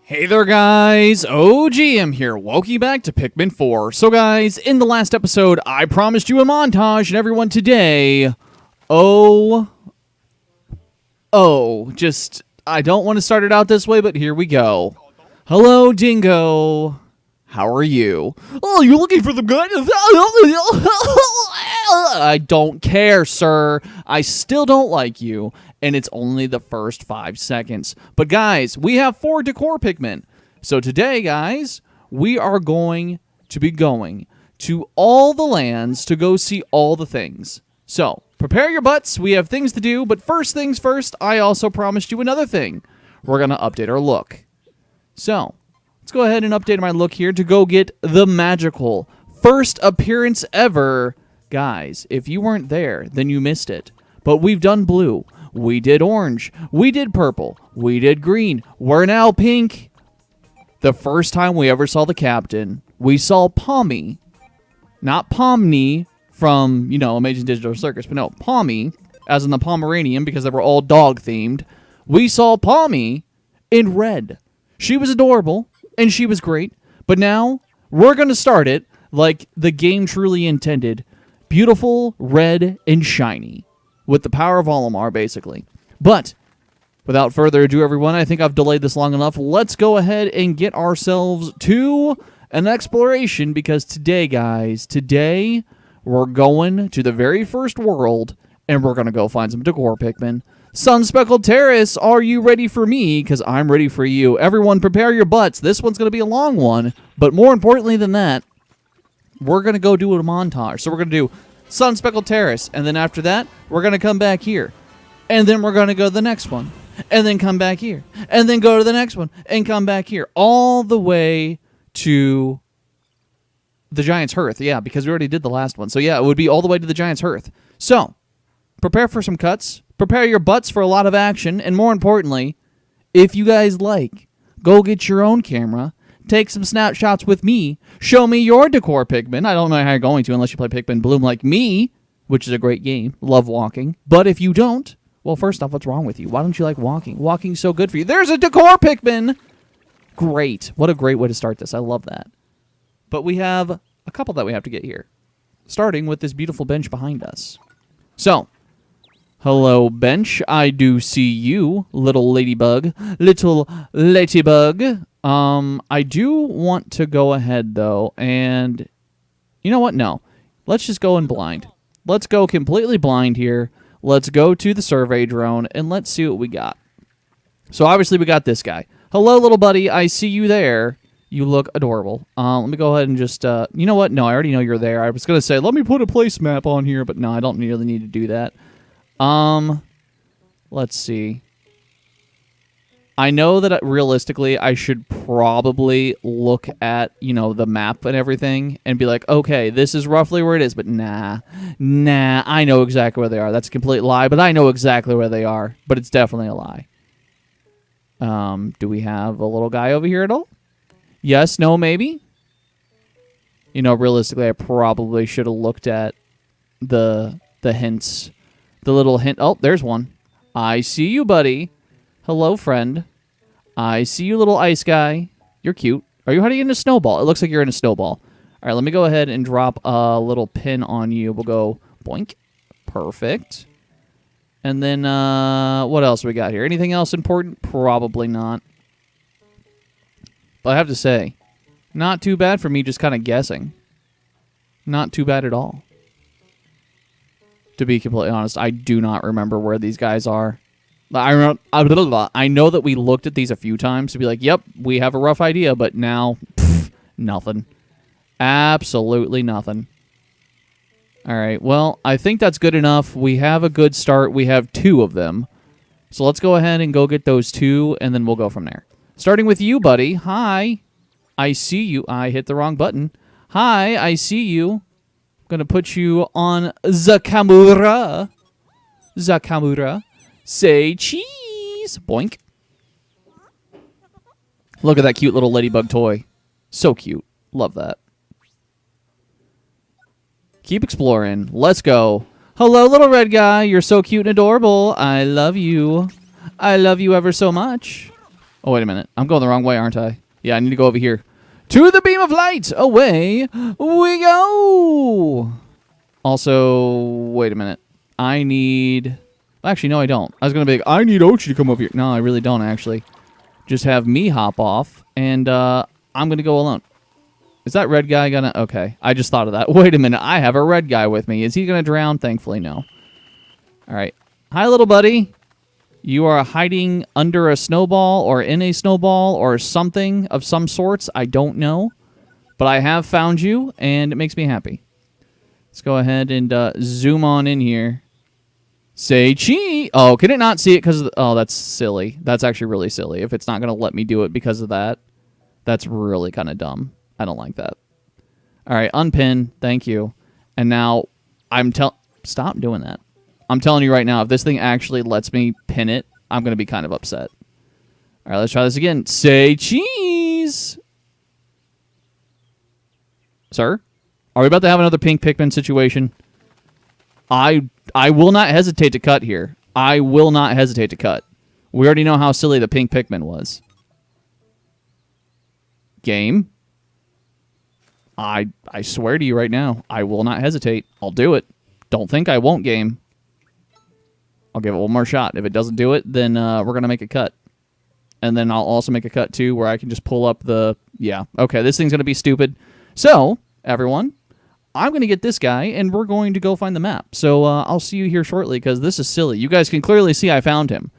Hey there guys, OGM here, welcome you back to Pikmin 4. So guys, in the last episode, I promised you a montage, and everyone today, I don't want to start it out this way, but here we go. Hello, Dingo. How are you? Oh, you're looking for the good? I don't care, sir. I still don't like you, and it's only the first 5 seconds. But guys, we have 4 decor Pikmin. So today, guys, we are going to be going to all the lands to go see all the things. So, prepare your butts. We have things to do, but first things first, I also promised you another thing. We're going to update our look. So, let's go ahead and update my look here to go get the magical first appearance ever. Guys, if you weren't there, then you missed it. But we've done blue. We did orange. We did purple. We did green. We're now pink. The first time we ever saw the captain, we saw Pommy. Not Pomni from, Amazing Digital Circus, but no, Pommy, as in the Pomeranian, because they were all dog-themed. We saw Pommy in red. She was adorable, and she was great. But now, we're going to start it like the game truly intended. Beautiful, red, and shiny. With the power of Olimar, basically. But, without further ado, everyone, I think I've delayed this long enough. Let's go ahead and get ourselves to an exploration, because today, guys, we're going to the very first world, and we're going to go find some decor Pikmin. Sun-Speckled Terrace, are you ready for me? Because I'm ready for you. Everyone, prepare your butts. This one's going to be a long one, but more importantly than that, we're going to go do a montage. So we're going to do Sun-Speckled Terrace, and then after that, we're going to come back here. And then we're going to go to the next one, and then come back here, and then go to the next one, and come back here. All the way to the Giant's Hearth. Yeah, because we already did the last one. So yeah, it would be all the way to the Giant's Hearth. So, prepare for some cuts. Prepare your butts for a lot of action. And more importantly, if you guys like, go get your own camera. Take some snapshots with me. Show me your decor Pikmin. I don't know how you're going to unless you play Pikmin Bloom like me, which is a great game. Love walking. But if you don't, well, first off, what's wrong with you? Why don't you like walking? Walking's so good for you. There's a decor Pikmin! Great. What a great way to start this. I love that. But we have a couple that we have to get here. Starting with this beautiful bench behind us. So, hello, bench. I do see you, little ladybug. Little ladybug. I do want to go ahead, though, and you know what? No. Let's just go in blind. Let's go completely blind here. Let's go to the survey drone, and let's see what we got. So, obviously, we got this guy. Hello, little buddy. I see you there. You look adorable. Let me go ahead and just, you know what? No, I already know you're there. I was going to say, let me put a placemat on here, but no, I don't really need to do that. Let's see. I know that realistically I should probably look at, the map and everything and be like, okay, this is roughly where it is, but nah, I know exactly where they are. That's a complete lie, but I know exactly where they are, but it's definitely a lie. Do we have a little guy over here at all? Yes, no, maybe? Realistically, I probably should have looked at the hints. The little hint. Oh, there's one. I see you, buddy. Hello, friend. I see you, little ice guy. You're cute. Are you hiding in a snowball? It looks like you're in a snowball. All right, let me go ahead and drop a little pin on you. We'll go boink. Perfect. And then, what else we got here? Anything else important? Probably not. But I have to say, not too bad for me just kind of guessing. Not too bad at all. To be completely honest, I do not remember where these guys are. I know that we looked at these a few times to be like, yep, we have a rough idea, but now, nothing. Absolutely nothing. All right, well, I think that's good enough. We have a good start. We have 2 of them. So let's go ahead and go get those 2, and then we'll go from there. Starting with you, buddy. Hi. I see you. I hit the wrong button. Hi, I see you. I'm going to put you on the camera. The camera. Say cheese. Boink. Look at that cute little ladybug toy. So cute. Love that. Keep exploring. Let's go. Hello, little red guy. You're so cute and adorable. I love you. I love you ever so much. Oh, wait a minute. I'm going the wrong way, aren't I? Yeah, I need to go over here. To the beam of light! Away we go! Also, wait a minute. I need... Actually, no, I don't. I was going to be like, I need Ochi to come over here. No, I really don't, actually. Just have me hop off, and I'm going to go alone. Is that red guy going to... Okay, I just thought of that. Wait a minute. I have a red guy with me. Is he going to drown? Thankfully, no. All right. Hi, little buddy. You are hiding under a snowball or in a snowball or something of some sorts. I don't know. But I have found you, and it makes me happy. Let's go ahead and zoom on in here. Say cheese. Oh, can it not see it because of the... Oh, that's silly. That's actually really silly. If it's not going to let me do it because of that, that's really kind of dumb. I don't like that. All right, unpin. Thank you. And now stop doing that. I'm telling you right now, if this thing actually lets me pin it, I'm going to be kind of upset. All right, let's try this again. Say cheese. Sir? Are we about to have another pink Pikmin situation? I will not hesitate to cut here. I will not hesitate to cut. We already know how silly the pink Pikmin was. Game? I swear to you right now, I will not hesitate. I'll do it. Don't think I won't, game. I'll give it one more shot. If it doesn't do it, then we're going to make a cut. And then I'll also make a cut, too, where I can just pull up the... Yeah, okay, this thing's going to be stupid. So, everyone, I'm going to get this guy, and we're going to go find the map. So I'll see you here shortly, because this is silly. You guys can clearly see I found him.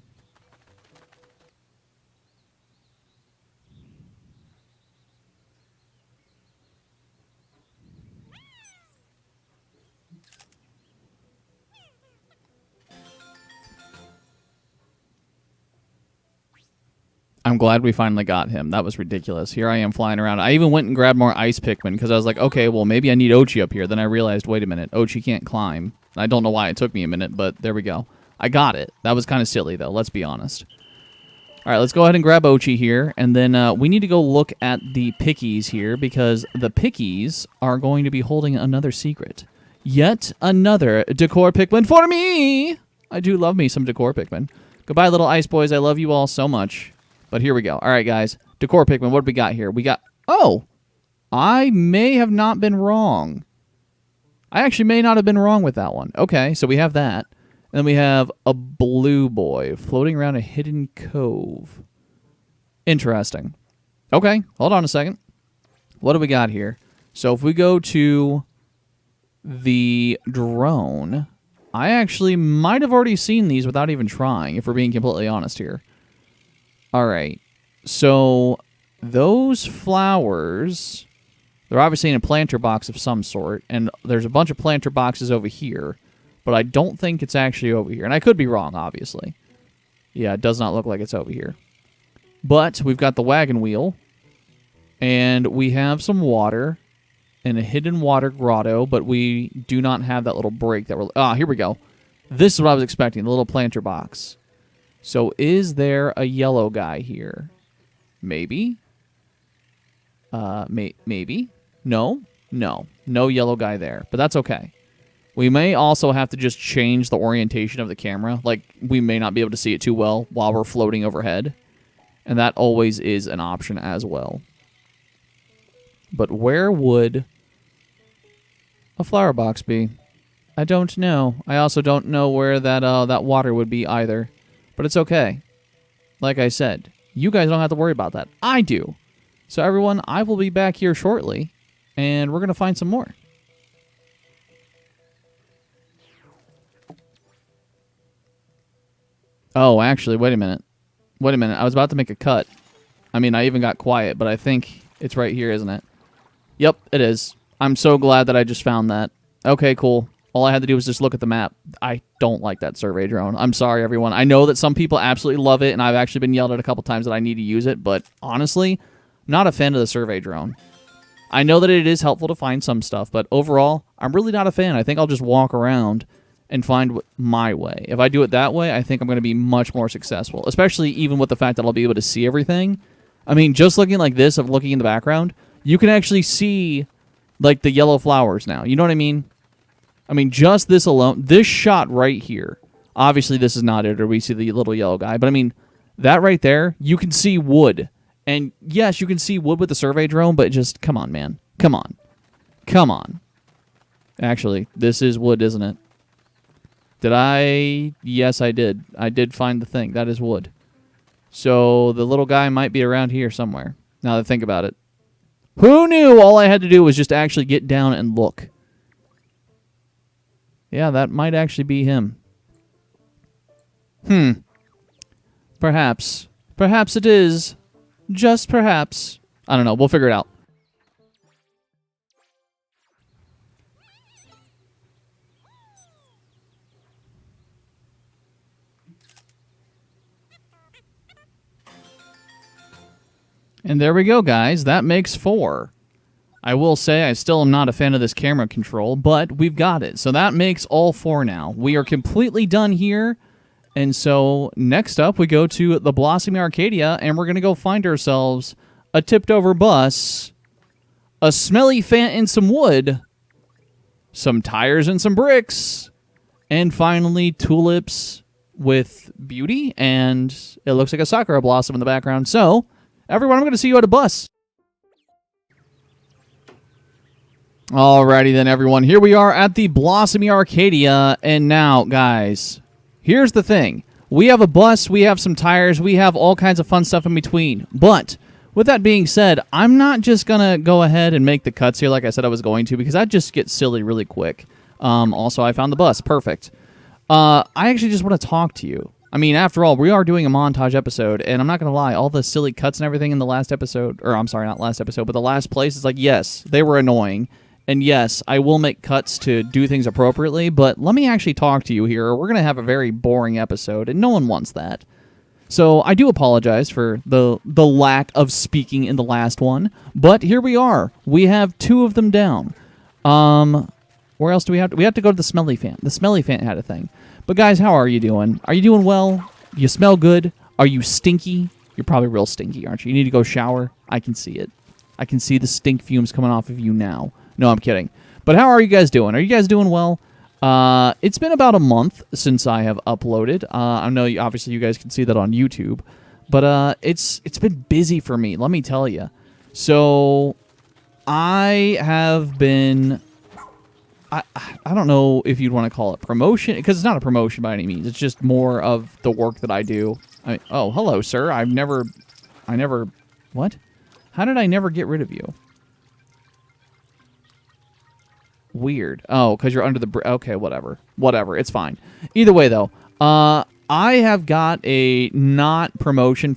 I'm glad we finally got him. That was ridiculous. Here I am flying around. I even went and grabbed more ice Pikmin because I was like, okay, well, maybe I need Ochi up here. Then I realized, wait a minute, Ochi can't climb. I don't know why it took me a minute, but there we go. I got it. That was kind of silly, though. Let's be honest. All right, let's go ahead and grab Ochi here, and then we need to go look at the Pickies here because the Pickies are going to be holding another secret. Yet another Decor Pikmin for me! I do love me some Decor Pikmin. Goodbye, little ice boys. I love you all so much. But here we go. All right, guys. Decor Pikmin, what do we got here? We got... Oh! I may have not been wrong. I actually may not have been wrong with that one. Okay, so we have that. And then we have a blue boy floating around a hidden cove. Interesting. Okay, hold on a second. What do we got here? So if we go to the drone, I actually might have already seen these without even trying, if we're being completely honest here. All right, so those flowers, they're obviously in a planter box of some sort, and there's a bunch of planter boxes over here, but I don't think it's actually over here. And I could be wrong, obviously. Yeah, it does not look like it's over here. But we've got the wagon wheel, and we have some water and a hidden water grotto, but we do not have that little break that we're... Ah, here we go. This is what I was expecting, the little planter box. So is there a yellow guy here? Maybe. Maybe. No. No yellow guy there. But that's okay. We may also have to just change the orientation of the camera. Like, we may not be able to see it too well while we're floating overhead. And that always is an option as well. But where would a flower box be? I don't know. I also don't know where that water would be either. But it's okay. Like I said, you guys don't have to worry about that. I do. So everyone, I will be back here shortly, and we're going to find some more. Oh, actually, wait a minute. Wait a minute. I was about to make a cut. I mean, I even got quiet, but I think it's right here, isn't it? Yep, it is. I'm so glad that I just found that. Okay, cool. All I had to do was just look at the map. I don't like that survey drone. I'm sorry, everyone. I know that some people absolutely love it, and I've actually been yelled at a couple times that I need to use it, but honestly, I'm not a fan of the survey drone. I know that it is helpful to find some stuff, but overall, I'm really not a fan. I think I'll just walk around and find my way. If I do it that way, I think I'm going to be much more successful, especially even with the fact that I'll be able to see everything. I mean, just looking like this, of looking in the background, you can actually see, like, the yellow flowers now. You know what I mean? I mean, just this alone, this shot right here, obviously this is not it, or we see the little yellow guy, but I mean, That right there, you can see wood. And yes, you can see wood with the survey drone, but just, come on, man. Come on. Come on. Actually, this is wood, isn't it? Did I? Yes, I did. I did find the thing. That is wood. So the little guy might be around here somewhere. Now that I think about it. Who knew all I had to do was just actually get down and look? Yeah, that might actually be him. Perhaps. Perhaps it is. Just perhaps. I don't know. We'll figure it out. And there we go, guys. That makes 4. I will say I still am not a fan of this camera control, but we've got it. So that makes all 4 now. We are completely done here. And so next up, we go to the Blossoming Arcadia, and we're going to go find ourselves a tipped-over bus, a smelly fan and some wood, some tires and some bricks, and finally tulips with beauty, and it looks like a sakura blossom in the background. So, everyone, I'm going to see you at a bus. Alrighty then, everyone. Here we are at the Blossoming Arcadia, and now, guys, here's the thing. We have a bus, we have some tires, we have all kinds of fun stuff in between. But, with that being said, I'm not just going to go ahead and make the cuts here like I said I was going to, because that just gets silly really quick. Also, I found the bus. Perfect. I actually just want to talk to you. I mean, after all, we are doing a montage episode, and I'm not going to lie, all the silly cuts and everything in the last episode, or I'm sorry, not last episode, but the last place, is like, yes, they were annoying. And yes, I will make cuts to do things appropriately, but let me actually talk to you here, or we're going to have a very boring episode, and no one wants that. So I do apologize for the lack of speaking in the last one, but here we are. We have 2 of them down. Where else do we have to? We have to go to the Smelly Fan. The Smelly Fan had a thing. But guys, how are you doing? Are you doing well? You smell good? Are you stinky? You're probably real stinky, aren't you? You need to go shower? I can see it. I can see the stink fumes coming off of you now. No, I'm kidding. But how are you guys doing? Are you guys doing well? It's been about a month since I have uploaded. I know obviously you guys can see that on YouTube. But it's been busy for me, let me tell you. So I have been... I don't know if you'd want to call it promotion, because it's not a promotion by any means. It's just more of the work that I do. Oh, hello, sir. I never... What? How did I never get rid of you? Weird. Oh, because you're under the... Okay, whatever. Whatever. It's fine. Either way, though, I have got a not promotion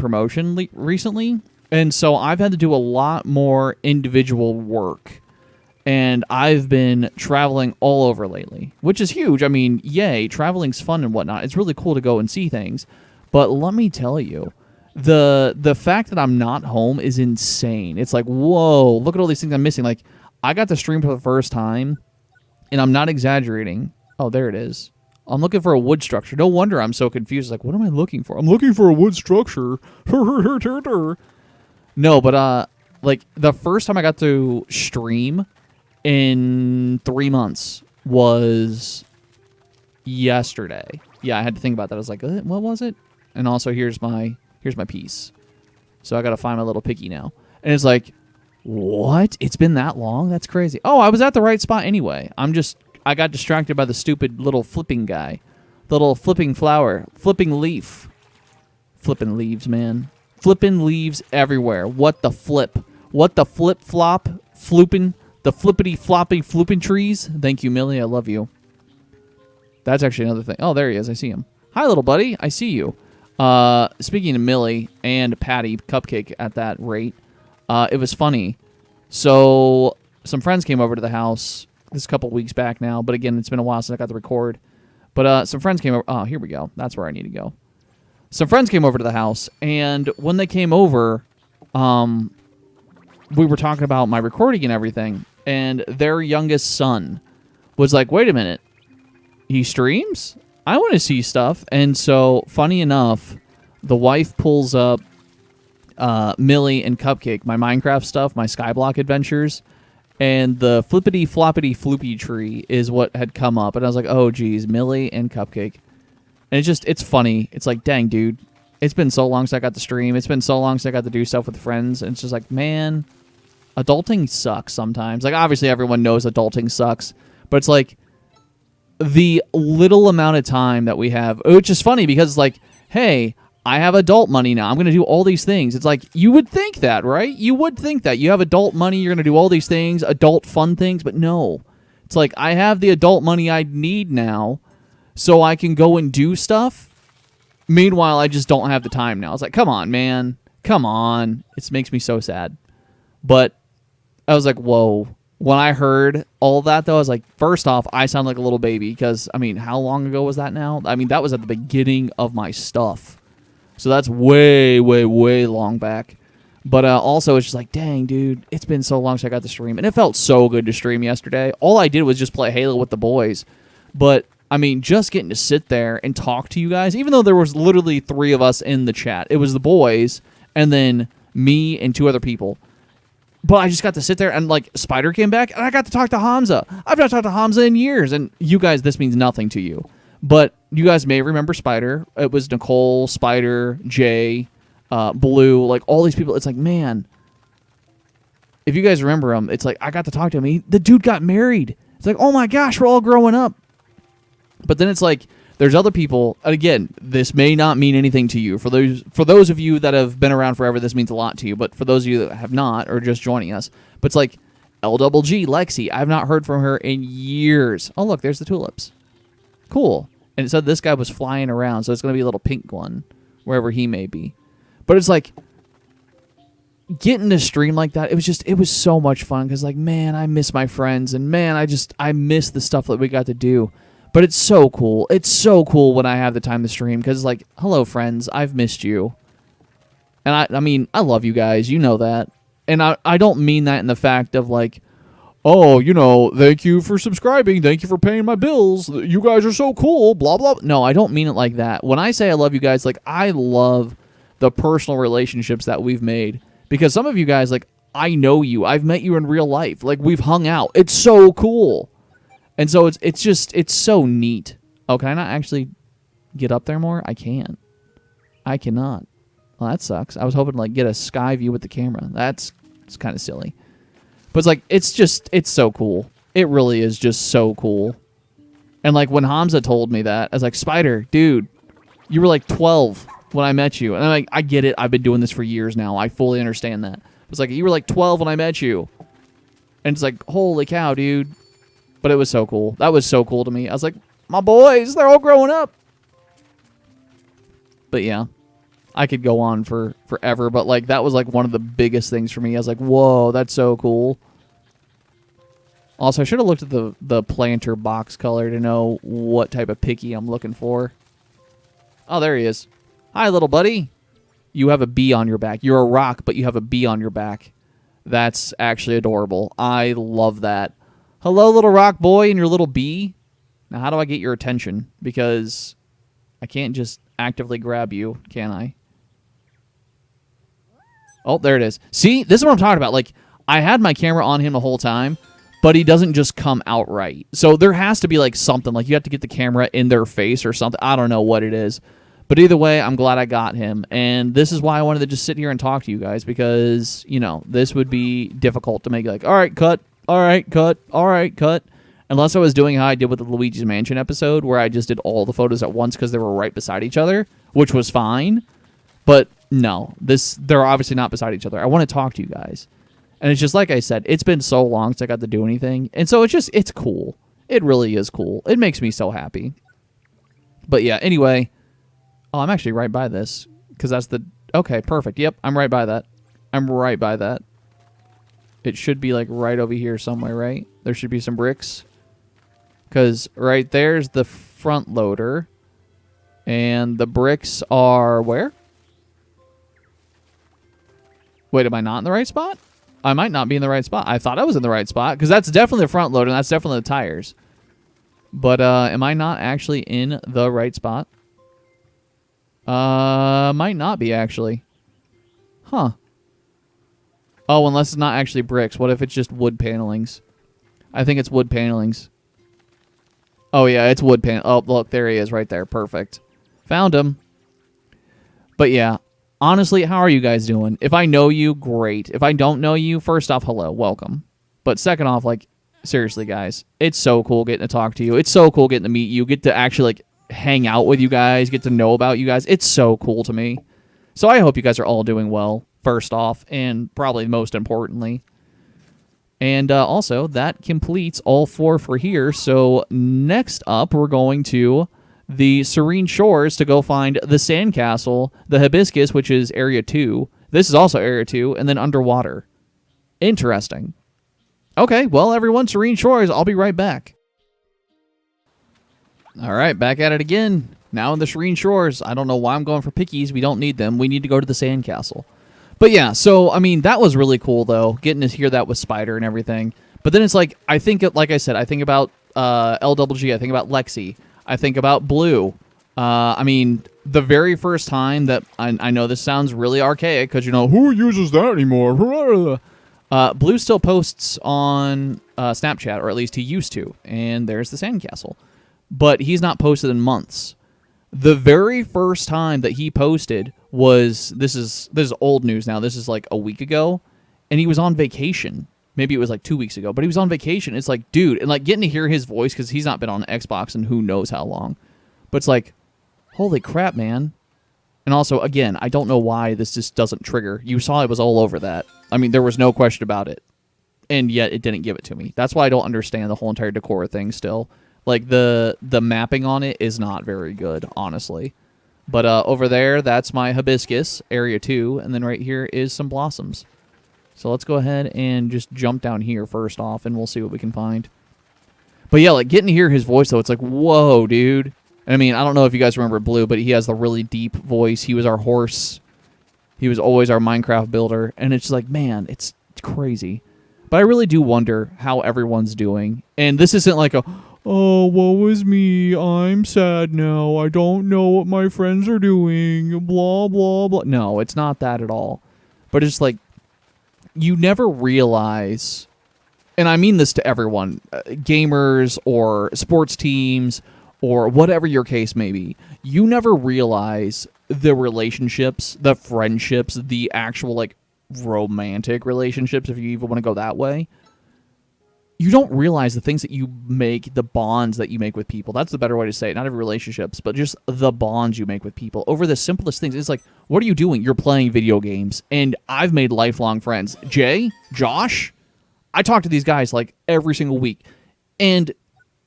recently, and so I've had to do a lot more individual work. And I've been traveling all over lately, which is huge. I mean, yay, traveling's fun and whatnot. It's really cool to go and see things. But let me tell you, the fact that I'm not home is insane. It's like, whoa, look at all these things I'm missing. Like, I got to stream for the first time, and I'm not exaggerating. Oh, there it is. I'm looking for a wood structure. No wonder I'm so confused. Like, what am I looking for? I'm looking for a wood structure. No, but, like, the first time I got to stream in 3 months was yesterday. Yeah, I had to think about that. I was like, what was it? And also, here's my piece. So I got to find my little piggy now. And it's like, what? It's been that long? That's crazy. Oh, I was at the right spot anyway. I got distracted by the stupid little flipping guy. The little flipping flower. Flipping leaf. Flipping leaves, man. Flipping leaves everywhere. What the flip? What the flip-flop? Flooping? The flippity-floppy flooping trees. Thank you, Millie. I love you. That's actually another thing. Oh, there he is. I see him. Hi, little buddy. I see you. Speaking of Millie and Patty Cupcake at that rate, it was funny. So some friends came over to the house. This is a couple weeks back now. But again, it's been a while since I got to record. But some friends came over. Oh, here we go. That's where I need to go. Some friends came over to the house. And when they came over, we were talking about my recording and everything. And their youngest son was like, wait a minute, he streams? I want to see stuff. And so, funny enough, the wife pulls up Millie and Cupcake, my Minecraft stuff, my Skyblock adventures, and the flippity-floppity floopy tree is what had come up. And I was like, oh, geez, Millie and Cupcake. And it's funny. It's like, dang, dude, it's been so long since I got to stream. It's been so long since I got to do stuff with friends. And it's just like, man, adulting sucks sometimes. Like, obviously, everyone knows adulting sucks. But it's like the little amount of time that we have, which is funny because it's like, hey, I have adult money now. I'm going to do all these things. It's like, you would think that, right? You would think that. You have adult money. You're going to do all these things, adult fun things. But no. It's like, I have the adult money I need now so I can go and do stuff. Meanwhile, I just don't have the time now. It's like, come on, man. Come on. It makes me so sad. But I was like, whoa. When I heard all that, though, I was like, first off, I sound like a little baby because, I mean, how long ago was that now? I mean, that was at the beginning of my stuff. So that's way, way, way long back. But also, it's just like, dang, dude, it's been so long since I got to stream. And it felt so good to stream yesterday. All I did was just play Halo with the boys. But I mean, just getting to sit there and talk to you guys, even though there was literally 3 of us in the chat. It was the boys, and then me and 2 other people. But I just got to sit there, and, like, Spider came back, and I got to talk to Hamza. I've not talked to Hamza in years, and you guys, this means nothing to you. But you guys may remember Spider. It was Nicole, Spider, Jay, Blue, like, all these people. It's like, man, if you guys remember him, it's like, I got to talk to him. The dude got married. It's like, oh, my gosh, we're all growing up. But then it's like, there's other people, and again, this may not mean anything to you. For those of you that have been around forever, this means a lot to you. But for those of you that have not, or just joining us, but it's like, LGG, Lexi, I've not heard from her in years. Oh, look, there's the tulips. Cool. And it said this guy was flying around, so it's going to be a little pink one, wherever he may be. But it's like, getting to stream like that, it was so much fun, because, like, man, I miss my friends, and man, I miss the stuff that we got to do. But it's so cool. It's so cool when I have the time to stream, because, like, hello, friends, I've missed you. And I mean, I love you guys. You know that. And I don't mean that in the fact of, like, oh, you know, thank you for subscribing. Thank you for paying my bills. You guys are so cool, blah, blah. No, I don't mean it like that. When I say I love you guys, like, I love the personal relationships that we've made. Because some of you guys, like, I know you. I've met you in real life. Like, we've hung out. It's so cool. And so it's so neat. Oh, can I not actually get up there more? I can't. I cannot. Well, that sucks. I was hoping to, like, get a sky view with the camera. It's kind of silly. But it's like, it's so cool. It really is just so cool. And, like, when Hamza told me that, I was like, Spider, dude, you were like 12 when I met you. And I'm like, I get it. I've been doing this for years now. I fully understand that. It's like, you were like 12 when I met you. And it's like, holy cow, dude. But it was so cool. That was so cool to me. I was like, my boys, they're all growing up. But yeah, I could go on for forever. But, like, that was, like, one of the biggest things for me. I was like, whoa, that's so cool. Also, I should have looked at the planter box color to know what type of picky I'm looking for. Oh, there he is. Hi, little buddy. You have a bee on your back. You're a rock, but you have a bee on your back. That's actually adorable. I love that. Hello, little rock boy and your little bee. Now, how do I get your attention? Because I can't just actively grab you, can I? Oh, there it is. See, this is what I'm talking about. Like, I had my camera on him the whole time, but he doesn't just come out right. So there has to be, like, something. Like, you have to get the camera in their face or something. I don't know what it is. But either way, I'm glad I got him. And this is why I wanted to just sit here and talk to you guys. Because, you know, this would be difficult to make, like, all right, cut. All right, cut. All right, cut. Unless I was doing how I did with the Luigi's Mansion episode, where I just did all the photos at once because they were right beside each other, which was fine. But no, they're obviously not beside each other. I want to talk to you guys. And it's just like I said, it's been so long since I got to do anything. And so it's cool. It really is cool. It makes me so happy. But yeah, anyway. Oh, I'm actually right by this. Because that's the... Okay, perfect. Yep, I'm right by that. I'm right by that. It should be, like, right over here somewhere, right? There should be some bricks. Because right there's the front loader. And the bricks are where? Wait, am I not in the right spot? I might not be in the right spot. I thought I was in the right spot. Because that's definitely the front loader, and that's definitely the tires. But am I not actually in the right spot? Might not be, actually. Huh. Oh, unless it's not actually bricks. What if it's just wood panelings? I think it's wood panelings. Oh, yeah, it's wood panel. Oh, look, there he is right there. Perfect. Found him. But yeah, honestly, how are you guys doing? If I know you, great. If I don't know you, first off, hello, welcome. But second off, like, seriously, guys, it's so cool getting to talk to you. It's so cool getting to meet you, get to actually, like, hang out with you guys, get to know about you guys. It's so cool to me. So I hope you guys are all doing well, first off, and probably most importantly. And also, that completes all 4 for here. So next up, we're going to the Serene Shores to go find the Sandcastle, the Hibiscus, which is Area 2. This is also Area 2, and then Underwater. Interesting. Okay, well, everyone, Serene Shores, I'll be right back. All right, back at it again. Now in the Serene Shores. I don't know why I'm going for pickies. We don't need them. We need to go to the Sandcastle. But yeah, so, I mean, that was really cool, though, getting to hear that with Spider and everything. But then it's like, I think, like I said, I think about LWG, I think about Lexi, I think about Blue. I mean, the very first time that, I know this sounds really archaic, because, you know, who uses that anymore? Blue still posts on Snapchat, or at least he used to, and there's the Sandcastle. But he's not posted in months. The very first time that he posted was, this is old news now, this is like a week ago, and he was on vacation. Maybe it was like 2 weeks ago, but he was on vacation. It's like, dude, and like getting to hear his voice, because he's not been on Xbox in who knows how long. But it's like, holy crap, man. And also, again, I don't know why this just doesn't trigger. You saw it was all over that. I mean, there was no question about it. And yet it didn't give it to me. That's why I don't understand the whole entire Decora thing still. Like, the mapping on it is not very good, honestly. But over there, that's my Hibiscus, Area 2, and then right here is some Blossoms. So let's go ahead and just jump down here first off, and we'll see what we can find. But yeah, like, getting to hear his voice, though, it's like, whoa, dude. I mean, I don't know if you guys remember Blue, but he has the really deep voice. He was our horse. He was always our Minecraft builder. And it's like, man, it's crazy. But I really do wonder how everyone's doing. And this isn't like a, oh, woe is me, I'm sad now, I don't know what my friends are doing, blah, blah, blah. No, it's not that at all. But it's like, you never realize, and I mean this to everyone, gamers or sports teams or whatever your case may be, you never realize the relationships, the friendships, the actual, like, romantic relationships, if you even want to go that way. You don't realize the things that you make, the bonds that you make with people. That's the better way to say it. Not every relationships, but just the bonds you make with people over the simplest things. It's like, what are you doing? You're playing video games. And I've made lifelong friends. Jay, Josh, I talk to these guys like every single week. And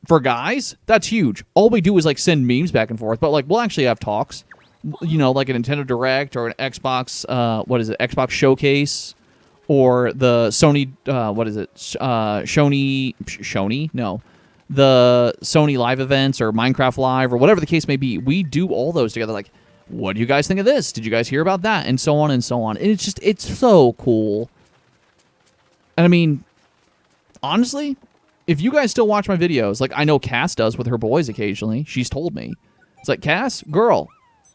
for guys, that's huge. All we do is like send memes back and forth. But like, we'll actually have talks. You know, like a Nintendo Direct or an Xbox, Xbox Showcase. Or the Sony, Shony? No. The Sony Live events or Minecraft Live or whatever the case may be. We do all those together. Like, what do you guys think of this? Did you guys hear about that? And so on and so on. And it's so cool. And I mean, honestly, if you guys still watch my videos, like I know Cass does with her boys occasionally. She's told me. It's like, Cass, girl,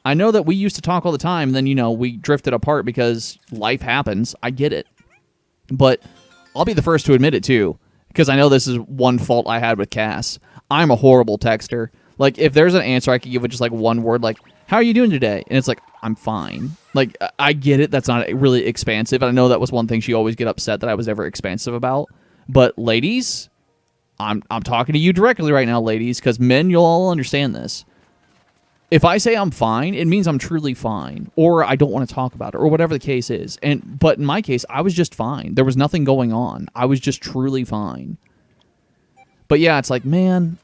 I know that we used to talk all the time. And then, you know, we drifted apart because life happens. I get it. But I'll be the first to admit it, too, because I know this is one fault I had with Cass. I'm a horrible texter. Like, if there's an answer I could give with just, like, one word, like, how are you doing today? And it's like, I'm fine. Like, I get it. That's not really expansive. And I know that was one thing she always get upset that I was ever expansive about. But, ladies, I'm talking to you directly right now, ladies, because men, you'll all understand this. If I say I'm fine, it means I'm truly fine, or I don't want to talk about it, or whatever the case is. But in my case, I was just fine. There was nothing going on. I was just truly fine. But yeah, it's like, man,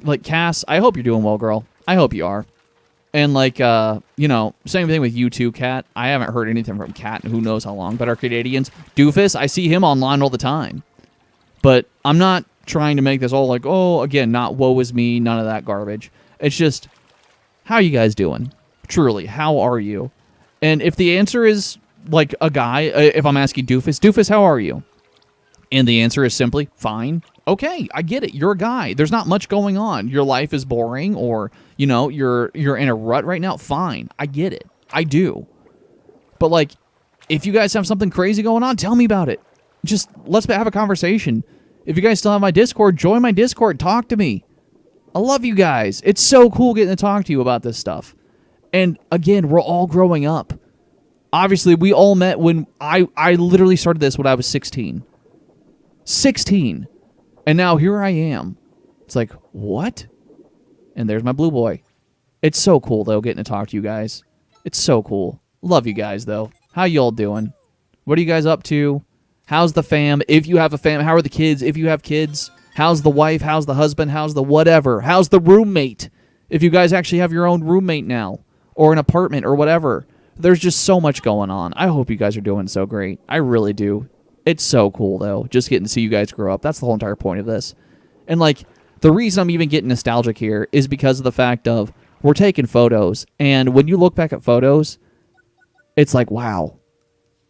like, Cass, I hope you're doing well, girl. I hope you are. And like, you know, same thing with you too, Kat. I haven't heard anything from Kat in who knows how long, but our Canadians. Doofus, I see him online all the time. But I'm not trying to make this all like, oh, again, not woe is me, none of that garbage. It's just, how are you guys doing? Truly, how are you? And if the answer is like a guy, if I'm asking Doofus, how are you? And the answer is simply, fine. Okay, I get it. You're a guy. There's not much going on. Your life is boring, or, you know, you're in a rut right now. Fine, I get it. I do. But like, if you guys have something crazy going on, tell me about it. Just let's have a conversation. If you guys still have my Discord, join my Discord. Talk to me. I love you guys. It's so cool getting to talk to you about this stuff. And again, we're all growing up. Obviously, we all met when I literally started this when I was 16. 16. And now here I am. It's like, what? And there's my blue boy. It's so cool, though, getting to talk to you guys. It's so cool. Love you guys, though. How you all doing? What are you guys up to? How's the fam? If you have a fam, how are the kids? If you have kids, how's the wife? How's the husband? How's the whatever? How's the roommate? If you guys actually have your own roommate now, or an apartment, or whatever. There's just so much going on. I hope you guys are doing so great. I really do. It's so cool, though, just getting to see you guys grow up. That's the whole entire point of this. And, like, the reason I'm even getting nostalgic here is because of the fact of we're taking photos, and when you look back at photos, it's like, wow,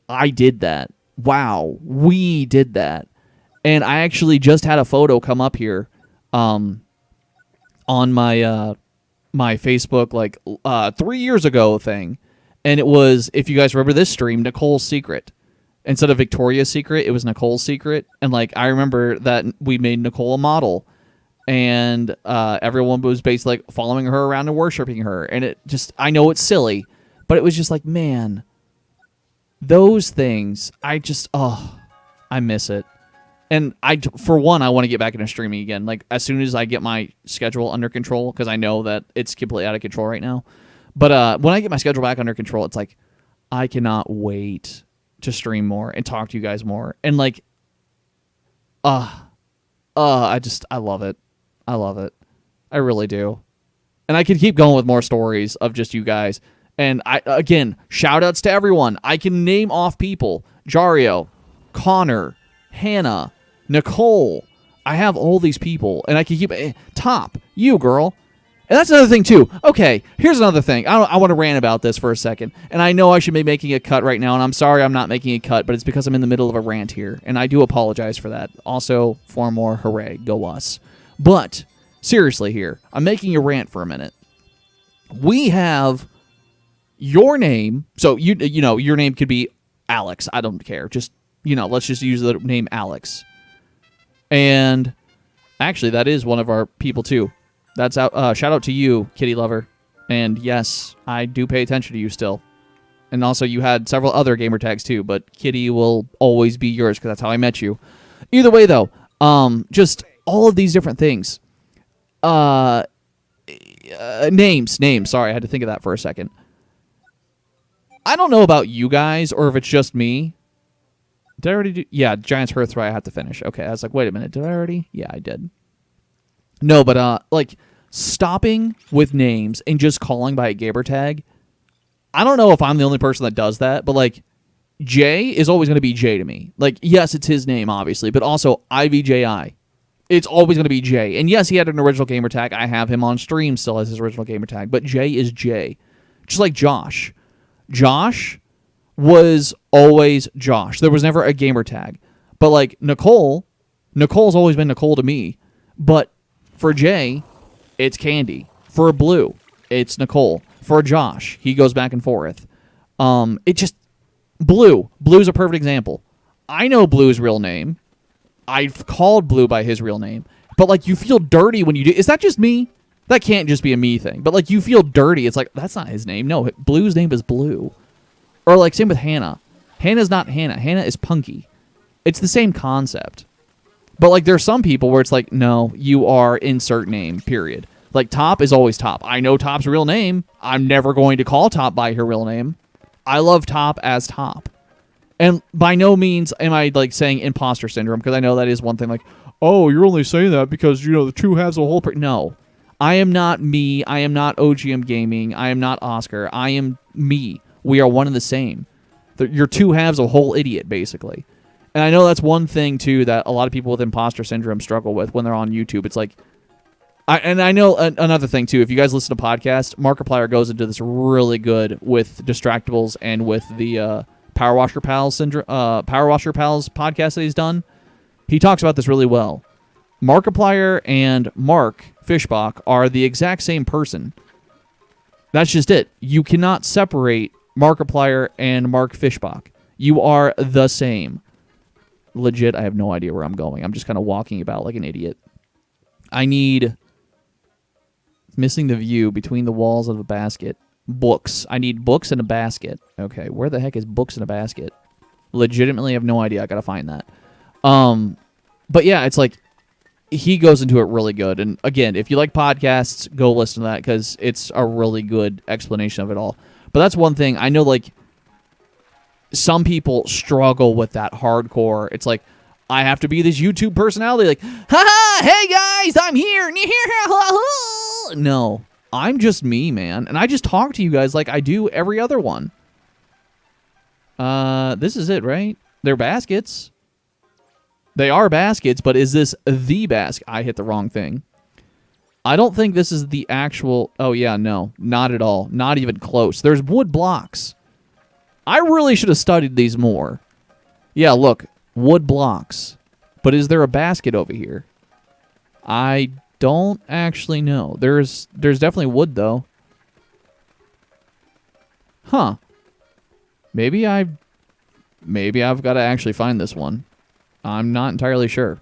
I did that. Wow, we did that. And I actually just had a photo come up here on my my Facebook, like, 3 years ago thing. And it was, if you guys remember this stream, Nicole's Secret. Instead of Victoria's Secret, it was Nicole's Secret. And, like, I remember that we made Nicole a model. And everyone was basically, like, following her around and worshiping her. And it just, I know it's silly, but it was just like, man, those things, I miss it. And for one, I want to get back into streaming again. Like, as soon as I get my schedule under control, because I know that it's completely out of control right now. But when I get my schedule back under control, it's like, I cannot wait to stream more and talk to you guys more. And, like, I love it. I love it. I really do. And I could keep going with more stories of just you guys. And again, shout outs to everyone. I can name off people. Jario, Connor, Hannah, Nicole. I have all these people. And I can keep Top, you girl. And that's another thing, too. Okay, here's another thing. I want to rant about this for a second. And I know I should be making a cut right now, and I'm sorry I'm not making a cut, but it's because I'm in the middle of a rant here. And I do apologize for that. Also, for more, hooray, go us. But, seriously here, I'm making a rant for a minute. We have your name. So, you know, your name could be Alex. I don't care. Just, let's just use the name Alex. And, actually, that is one of our people, too. That's out. Shout out to you, Kitty Lover. And yes, I do pay attention to you still. And also, you had several other gamer tags too, but Kitty will always be yours because that's how I met you. Either way, though, just all of these different things. Names. Sorry, I had to think of that for a second. I don't know about you guys or if it's just me. Did I already do? Yeah, Giants Hearthright I have to finish. Okay, I was like, wait a minute. Did I already? Yeah, I did. No, but like stopping with names and just calling by a gamer tag. I don't know if I'm the only person that does that, but like Jay is always going to be Jay to me. Like, yes, it's his name, obviously, but also IVJI. It's always going to be Jay. And yes, he had an original gamer tag. I have him on stream still as his original gamer tag, but Jay is Jay. Just like Josh. Josh was always Josh. There was never a gamer tag. But like Nicole's always been Nicole to me. But for Jay, it's Candy. For Blue, it's Nicole. For Josh, he goes back and forth. Blue's a perfect example. I know Blue's real name. I've called Blue by his real name. But, like, you feel dirty when you do. Is that just me? That can't just be a me thing. But, like, you feel dirty. It's like, that's not his name. No, Blue's name is Blue. Or, like, same with Hannah. Hannah's not Hannah. Hannah is Punky. It's the same concept. But, like, there's some people where it's like, no, you are insert name, period. Like, Top is always Top. I know Top's real name. I'm never going to call Top by her real name. I love Top as Top. And by no means am I, like, saying imposter syndrome, because I know that is one thing, like, oh, you're only saying that because, you know, the two halves of a whole... No. I am not me. I am not OGM Gaming. I am not Oscar. I am me. We are one and the same. You're two halves of a whole idiot, basically. And I know that's one thing, too, that a lot of people with imposter syndrome struggle with when they're on YouTube. It's like... I know another thing, too. If you guys listen to podcasts, Markiplier goes into this really good with Distractables and with the Power Washer Pals podcast that he's done. He talks about this really well. Markiplier and Mark Fishbach are the exact same person. That's just it. You cannot separate Markiplier and Mark Fishbach. You are the same. Legit, I have no idea where I'm going. I'm just kind of walking about like an idiot. I need... Missing the view between the walls of a basket. Books. I need books in a basket. Okay, where the heck is books in a basket? Legitimately have no idea. I gotta find that. But yeah, it's like he goes into it really good. And again, if you like podcasts, go listen to that because it's a really good explanation of it all. But that's one thing. I know, like, some people struggle with that hardcore. It's like, I have to be this YouTube personality. Like, haha, hey guys, I'm here. No, I'm just me, man. And I just talk to you guys like I do every other one. This is it, right? They're baskets. They are baskets, but is this the basket? I hit the wrong thing. I don't think this is the actual... Oh, yeah, no. Not at all. Not even close. There's wood blocks. I really should have studied these more. Yeah, look. Wood blocks. But is there a basket over here? I don't actually know. There's definitely wood, though. Huh. Maybe I've got to actually find this one. I'm not entirely sure.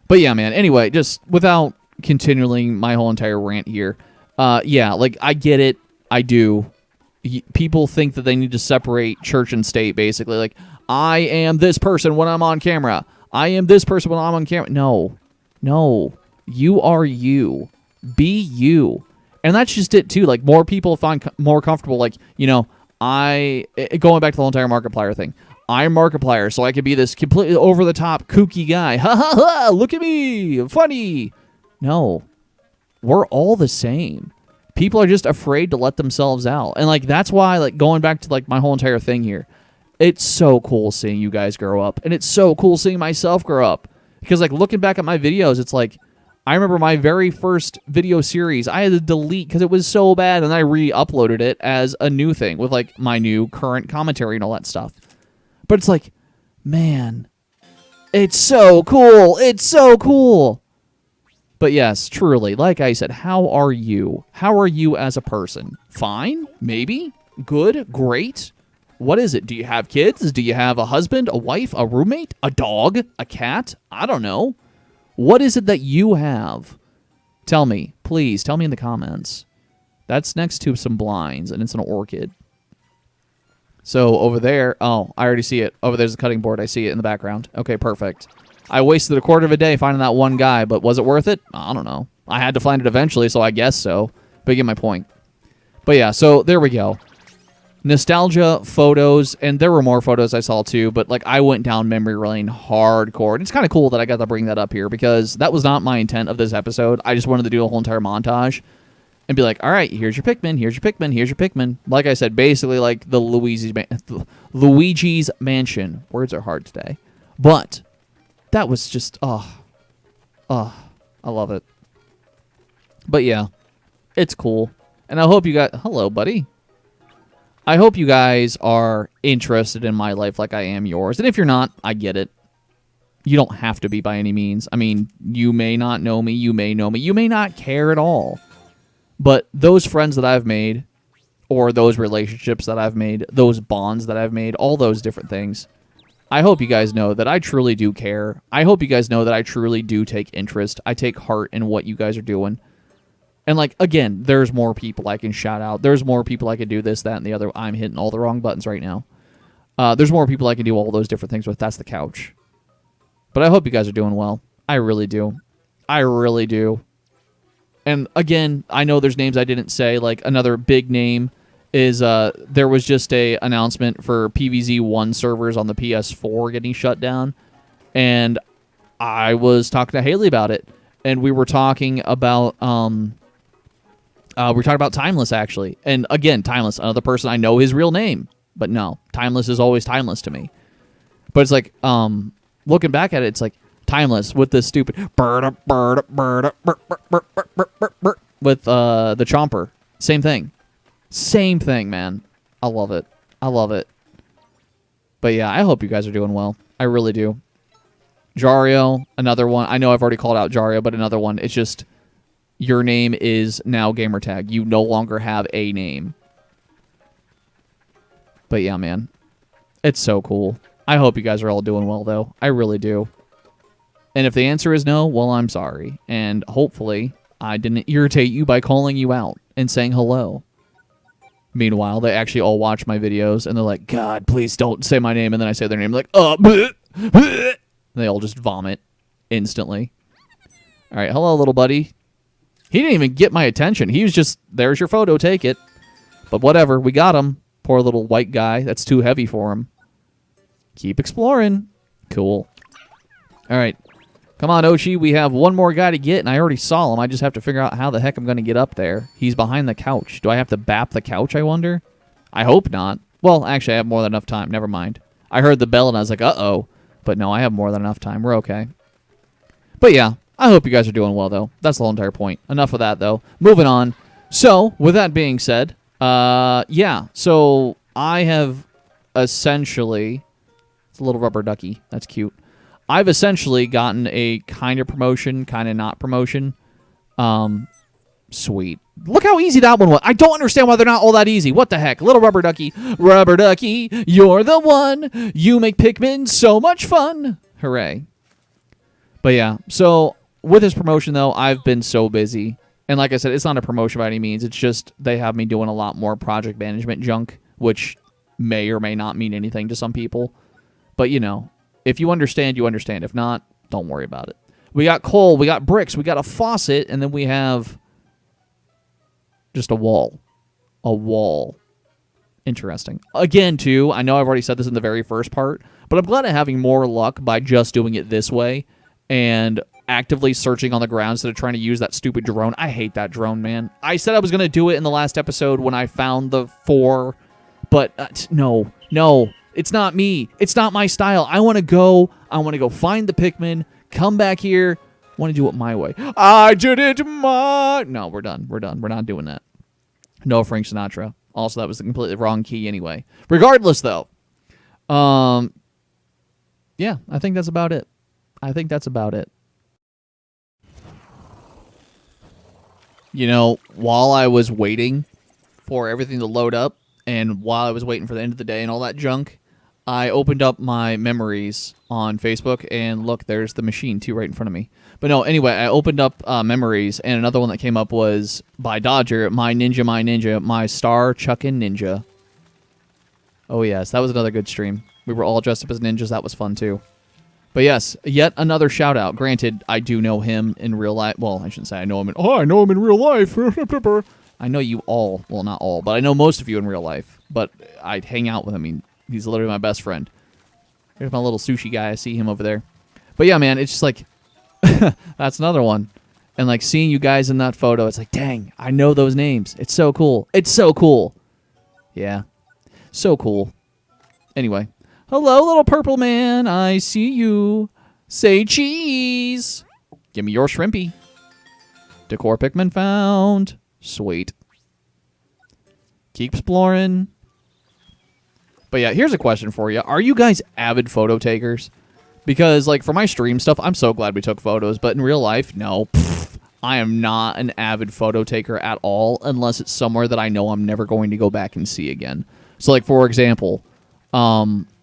But yeah, man, anyway, just without continuing my whole entire rant here, yeah, like, I get it. I do. People think that they need to separate church and state, basically. Like, I am this person when I'm on camera. I am this person when I'm on camera. No. No. You are you. Be you. And that's just it, too. Like, more people find more comfortable, like, you know, going back to the whole entire Markiplier thing. I'm Markiplier, so I could be this completely over-the-top, kooky guy. Ha ha ha! Look at me! Funny! No. We're all the same. People are just afraid to let themselves out. And, like, that's why, like, going back to, like, my whole entire thing here, it's so cool seeing you guys grow up. And it's so cool seeing myself grow up. Because, like, looking back at my videos, it's like, I remember my very first video series, I had to delete because it was so bad, and I re-uploaded it as a new thing with, like, my new current commentary and all that stuff. But it's like, man, it's so cool. It's so cool. But yes, truly, like I said, how are you? How are you as a person? Fine? Maybe? Good? Great? What is it? Do you have kids? Do you have a husband, a wife, a roommate, a dog, a cat? I don't know. What is it that you have? Tell me. Please, tell me in the comments. That's next to some blinds, and it's an orchid. So over there, oh, I already see it. Over there's a cutting board. I see it in the background. Okay, perfect. I wasted a quarter of a day finding that one guy, but was it worth it? I don't know. I had to find it eventually, so I guess so. But you get my point. But yeah, so there we go. Nostalgia photos, and there were more photos I saw too, but like I went down memory lane hardcore. And it's kind of cool that I got to bring that up here because that was not my intent of this episode. I just wanted to do a whole entire montage and be like, all right, here's your Pikmin, here's your Pikmin, here's your Pikmin. Like I said, basically like the Luigi's Mansion. Words are hard today. But that was just, I love it. But yeah, it's cool. And I hope you got, hello, buddy. I hope you guys are interested in my life like I am yours. And if you're not, I get it. You don't have to be by any means. I mean, you may not know me. You may know me. You may not care at all. But those friends that I've made, or those relationships that I've made, those bonds that I've made, all those different things, I hope you guys know that I truly do care. I hope you guys know that I truly do take interest. I take heart in what you guys are doing. And, like, again, there's more people I can shout out. There's more people I can do this, that, and the other. I'm hitting all the wrong buttons right now. There's more people I can do all those different things with. That's the couch. But I hope you guys are doing well. I really do. I really do. And, again, I know there's names I didn't say. Like, another big name is there was just a announcement for PvZ1 servers on the PS4 getting shut down. And I was talking to Haley about it. And we were talking about... we're talking about Timeless, actually. And again, Timeless, another person, I know his real name. But no, Timeless is always Timeless to me. But it's like, looking back at it, it's like, Timeless with this stupid... with the Chomper. Same thing. Same thing, man. I love it. I love it. But yeah, I hope you guys are doing well. I really do. Jario, another one. I know I've already called out Jario, but another one. It's just... Your name is now gamertag. You no longer have a name. But yeah, man. It's so cool. I hope you guys are all doing well, though. I really do. And if the answer is no, well, I'm sorry. And hopefully, I didn't irritate you by calling you out and saying hello. Meanwhile, they actually all watch my videos, and they're like, God, please don't say my name. And then I say their name, like, bleh, bleh. They all just vomit instantly. All right, hello, little buddy. He didn't even get my attention. He was just, there's your photo, take it. But whatever, we got him. Poor little white guy. That's too heavy for him. Keep exploring. Cool. All right. Come on, Oshi. We have one more guy to get, and I already saw him. I just have to figure out how the heck I'm going to get up there. He's behind the couch. Do I have to bap the couch, I wonder? I hope not. Well, actually, I have more than enough time. Never mind. I heard the bell, and I was like, uh-oh. But no, I have more than enough time. We're okay. But yeah, I hope you guys are doing well, though. That's the whole entire point. Enough of that, though. Moving on. So, with that being said, yeah. So, I have essentially... It's a little rubber ducky. That's cute. I've essentially gotten a kind of promotion, kind of not promotion. Sweet. Look how easy that one was. I don't understand why they're not all that easy. What the heck? Little rubber ducky. Rubber ducky, you're the one. You make Pikmin so much fun. Hooray. But yeah, so with this promotion, though, I've been so busy. And like I said, it's not a promotion by any means. It's just they have me doing a lot more project management junk, which may or may not mean anything to some people. But, you know, if you understand, you understand. If not, don't worry about it. We got coal, we got bricks, we got a faucet, and then we have just a wall. A wall. Interesting. Again, too, I know I've already said this in the very first part, but I'm glad I'm having more luck by just doing it this way and actively searching on the ground instead of trying to use that stupid drone. I hate that drone, man. I said I was going to do it in the last episode when I found the 4, but no. It's not me. It's not my style. I want to go find the Pikmin, come back here, want to do it my way. I did it my... No, we're done. We're not doing that. No Frank Sinatra. Also, that was the completely wrong key anyway. Regardless, though. Yeah, I think that's about it. You know, while I was waiting for everything to load up, and while I was waiting for the end of the day and all that junk, I opened up my memories on Facebook, and look, there's the machine, too, right in front of me. But no, anyway, I opened up memories, and another one that came up was by Dodger, My Ninja, My Star Chuckin' Ninja. Oh, yes, that was another good stream. We were all dressed up as ninjas. That was fun, too. But yes, yet another shout-out. Granted, I do know him in real life. Well, I shouldn't say I know him in... Oh, I know him in real life. I know you all. Well, not all, but I know most of you in real life. But I'd hang out with him. He's literally my best friend. Here's my little sushi guy. I see him over there. But yeah, man, it's just like... that's another one. And like seeing you guys in that photo, it's like, dang, I know those names. It's so cool. It's so cool. Yeah. So cool. Anyway. Hello, little purple man. I see you. Say cheese. Give me your shrimpy. Decor Pikmin found. Sweet. Keep exploring. But yeah, here's a question for you. Are you guys avid photo takers? Because, like, for my stream stuff, I'm so glad we took photos. But in real life, no. Pfft, I am not an avid photo taker at all unless it's somewhere that I know I'm never going to go back and see again. So, like, for example,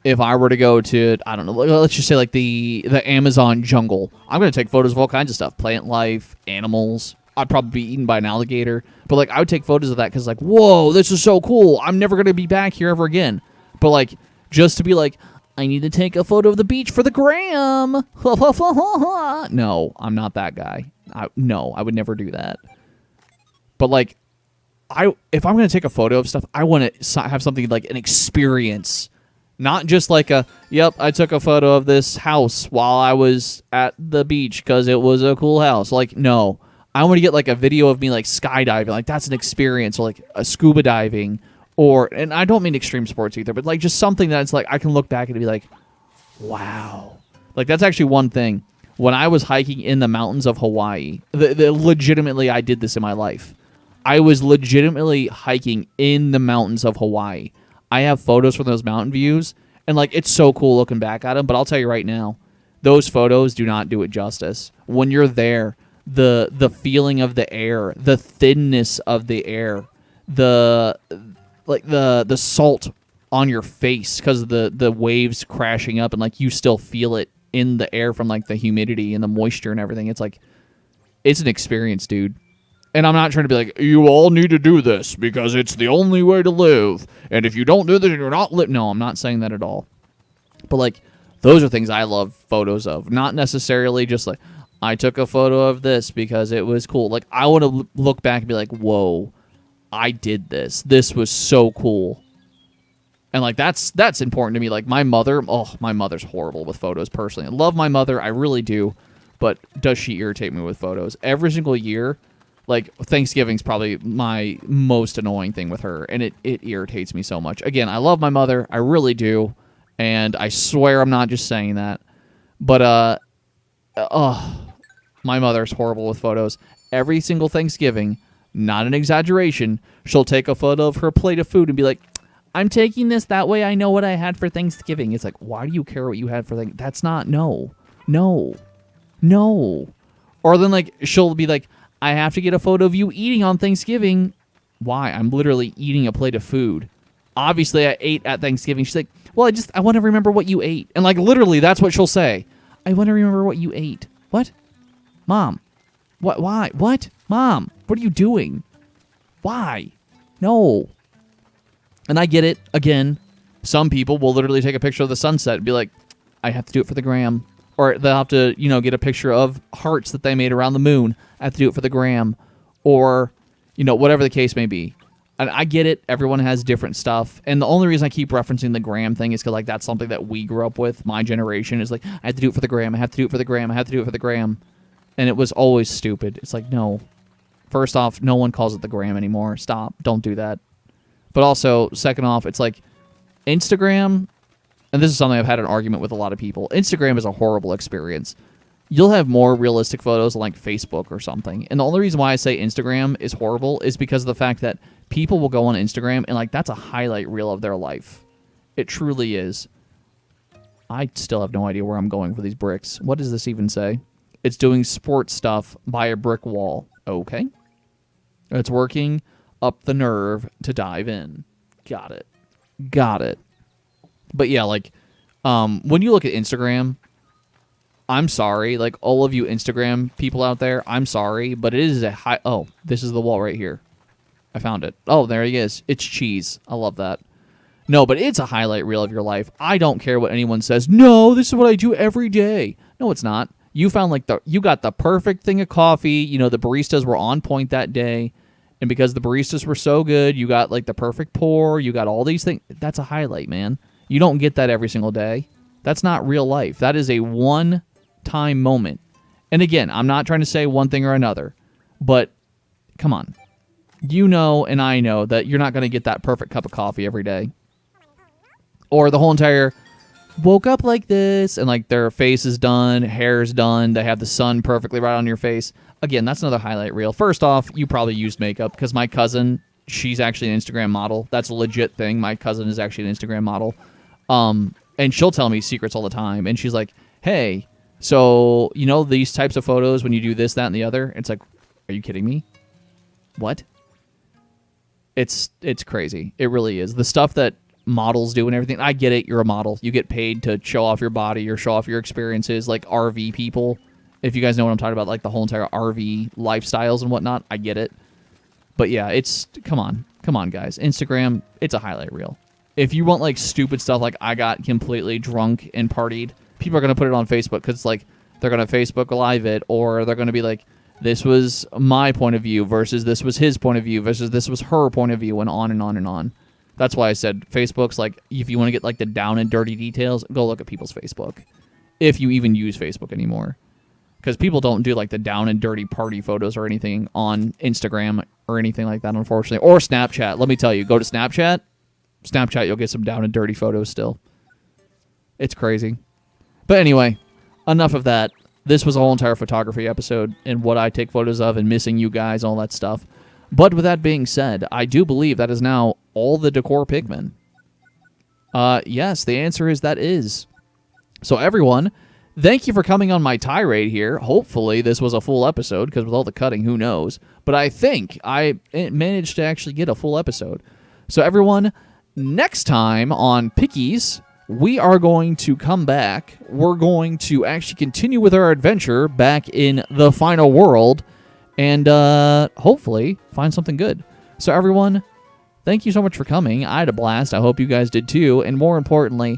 if I were to go to, I don't know, let's just say, like, the Amazon jungle, I'm going to take photos of all kinds of stuff. Plant life, animals. I'd probably be eaten by an alligator. But, like, I would take photos of that because, like, whoa, this is so cool. I'm never going to be back here ever again. But, like, just to be like, I need to take a photo of the beach for the gram. No, I'm not that guy. No, I would never do that. But, like, if I'm going to take a photo of stuff, I want to have something like an experience. Not just like yep, I took a photo of this house while I was at the beach because it was a cool house. Like, no. I want to get, like, a video of me, like, skydiving. Like, that's an experience. Or, like, a scuba diving. And I don't mean extreme sports either, but, like, just something that's, like, I can look back and be like, wow. Like, that's actually one thing. When I was hiking in the mountains of Hawaii, legitimately, I did this in my life. I was legitimately hiking in the mountains of Hawaii. I have photos from those mountain views, and, like, it's so cool looking back at them, but I'll tell you right now, those photos do not do it justice. When you're there, the feeling of the air, the thinness of the air, the salt on your face because of the waves crashing up, and, like, you still feel it in the air from, like, the humidity and the moisture and everything. It's like, it's an experience, dude. And I'm not trying to be like, you all need to do this because it's the only way to live. And if you don't do this, you're not live. No, I'm not saying that at all. But, like, those are things I love photos of. Not necessarily just like, I took a photo of this because it was cool. Like, I want to look back and be like, whoa, I did this. This was so cool. And, like, that's important to me. Like, my mother's horrible with photos, personally. I love my mother. I really do. But does she irritate me with photos? Every single year, like, Thanksgiving's probably my most annoying thing with her. And it irritates me so much. Again, I love my mother. I really do. And I swear I'm not just saying that. But, my mother's horrible with photos. Every single Thanksgiving, not an exaggeration, she'll take a photo of her plate of food and be like, I'm taking this, that way I know what I had for Thanksgiving. It's like, why do you care what you had for Thanksgiving? That's not, no. Or then, like, she'll be like, I have to get a photo of you eating on Thanksgiving. Why? I'm literally eating a plate of food. Obviously, I ate at Thanksgiving. She's like, well, I want to remember what you ate. And, like, literally, that's what she'll say. I want to remember what you ate. What? Mom. What? Why? What? Mom, what are you doing? Why? No. And I get it. Again, some people will literally take a picture of the sunset and be like, I have to do it for the gram. Or they'll have to, get a picture of hearts that they made around the moon. I have to do it for the gram. Or, whatever the case may be. And I get it. Everyone has different stuff. And the only reason I keep referencing the gram thing is because, like, that's something that we grew up with. My generation is like, I have to do it for the gram. I have to do it for the gram. I have to do it for the gram. And it was always stupid. It's like, no. First off, no one calls it the gram anymore. Stop. Don't do that. But also, second off, it's like Instagram, and this is something I've had an argument with a lot of people. Instagram is a horrible experience. You'll have more realistic photos on, like, Facebook or something. And the only reason why I say Instagram is horrible is because of the fact that people will go on Instagram and, like, that's a highlight reel of their life. It truly is. I still have no idea where I'm going for these bricks. What does this even say? It's doing sports stuff by a brick wall. Okay. It's working up the nerve to dive in. Got it. But yeah, like, when you look at Instagram, I'm sorry, like, all of you Instagram people out there, I'm sorry, but it is this is the wall right here. I found it. Oh, there he is. It's cheese. I love that. No, but it's a highlight reel of your life. I don't care what anyone says. No, this is what I do every day. No, it's not. You found, like, you got the perfect thing of coffee. The baristas were on point that day. And because the baristas were so good, you got, like, the perfect pour. You got all these things. That's a highlight, man. You don't get that every single day. That's not real life. That is a one-time moment. And again, I'm not trying to say one thing or another. But, come on. And I know that you're not going to get that perfect cup of coffee every day. Or the whole entire woke up like this, and, like, their face is done, hair's done, they have the sun perfectly right on your face. Again, that's another highlight reel. First off, you probably used makeup, because my cousin, she's actually an Instagram model. That's a legit thing. My cousin is actually an Instagram model. And she'll tell me secrets all the time. And she's like, hey, so, these types of photos, when you do this, that, and the other, it's like, are you kidding me? What? It's crazy. It really is. The stuff that models do and everything, I get it. You're a model. You get paid to show off your body or show off your experiences, like RV people. If you guys know what I'm talking about, like the whole entire RV lifestyles and whatnot, I get it. But yeah, come on, guys. Instagram, it's a highlight reel. If you want, like, stupid stuff, like I got completely drunk and partied, people are going to put it on Facebook because, like, they're going to Facebook Live it, or they're going to be like, this was my point of view versus this was his point of view versus this was her point of view, and on and on and on. That's why I said Facebook's, like, if you want to get, like, the down and dirty details, go look at people's Facebook. If you even use Facebook anymore. Because people don't do, like, the down and dirty party photos or anything on Instagram or anything like that, unfortunately. Or Snapchat. Let me tell you, go to Snapchat. Snapchat, you'll get some down and dirty photos still. It's crazy. But anyway, enough of that. This was a whole entire photography episode and what I take photos of and missing you guys, all that stuff. But with that being said, I do believe that is now all the decor Pikmin. Yes, the answer is that is. So everyone, thank you for coming on my tirade here. Hopefully this was a full episode, because with all the cutting, who knows. But I think I managed to actually get a full episode. So everyone, next time on Pickies, we are going to come back. We're going to actually continue with our adventure back in the final world. and hopefully find something good. So everyone, thank you so much for coming. I had a blast. I hope you guys did too. And more importantly,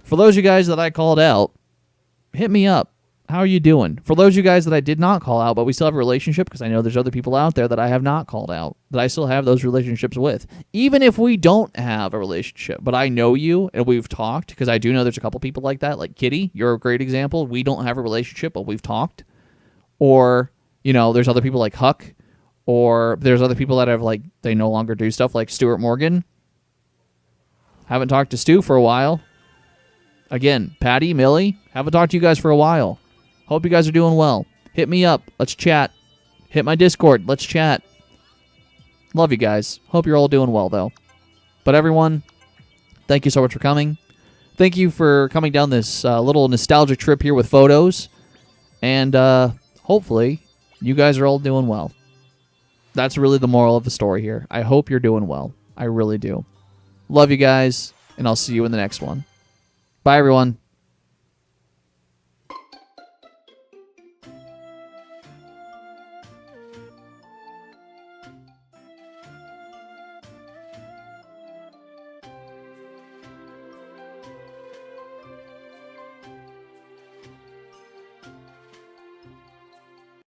for those of you guys that I called out, hit me up. How are you doing? For those of you guys that I did not call out, but we still have a relationship, because I know there's other people out there that I have not called out, that I still have those relationships with. Even if we don't have a relationship, but I know you and we've talked, because I do know there's a couple people like that, like Kitty, you're a great example. We don't have a relationship, but we've talked. Or, you know, there's other people like Huck, or there's other people that have, like, they no longer do stuff, like Stuart Morgan. Haven't talked to Stu for a while. Again, Patty, Millie, haven't talked to you guys for a while. Hope you guys are doing well. Hit me up. Let's chat. Hit my Discord. Let's chat. Love you guys. Hope you're all doing well, though. But everyone, thank you so much for coming. Thank you for coming down this little nostalgic trip here with photos. And hopefully, you guys are all doing well. That's really the moral of the story here. I hope you're doing well. I really do. Love you guys, and I'll see you in the next one. Bye, everyone.